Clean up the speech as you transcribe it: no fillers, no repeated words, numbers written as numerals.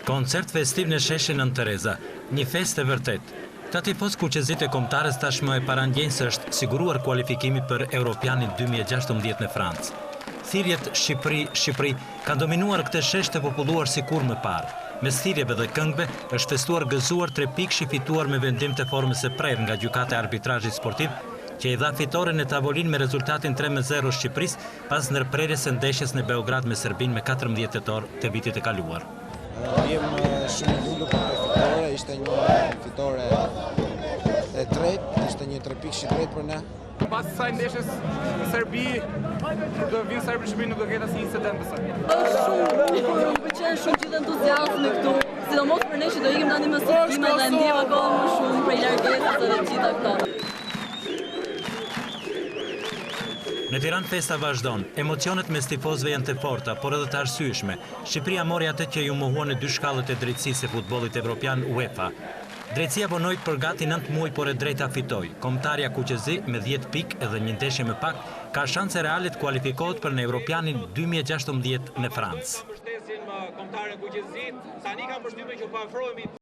Koncert festiv në sheshin Nën Tereza, një fest e vërtet. Këta tifos kuqezit e kombëtares tashmë e parandjenjë se është siguruar kualifikimi për Europianin 2016 në Francë. Thirrjet Shqipëri kanë dominuar këtë shesh të populluar si kur më parë. Mes thirrjeve dhe këngëve është festuar gëzuar 3 pikë fituar me vendim të formës së prerë nga gjykata e arbitrazhit sportiv, që i dha fitoren në tavolinë me rezultatin 3-0 Shqipëris pas ndërprerjes së ndeshjes në Beograd me Serbinë me 14 tetor të vitit e kaluar. Jem shumë i lumtur për këtë fitore, ishte një fitore e tretë, ishte një 3 pikë i tretë për ne. Pas kësaj ndeshjes në Serbi, do vinë Serbi në Shqipëri, nuk do ketë asnjë incident besoj. Është shumë bukur, më pëlqen shumë gjithë entuziazmi këtu. Sidomos për ne që do ikim tani me sultime dhe ndjem akoma më shumë prej largesës dhe gjitha këto. Në Tiranë festa vazhdon, emocionet mes tifozëve janë të forta, por edhe të arsyeshme. Shqipëria mori atë që ju mohuan në 2 shkallët e drejtësisë e futbollit evropian UEFA. Drejtësia vonoi për gati 9 muaj, por e drejta fitoi. Kombëtarja kuqezi me 10 pikë edhe një ndeshje më pak ka shanse reale të kualifikohet për në Europianin 2016 në Francë.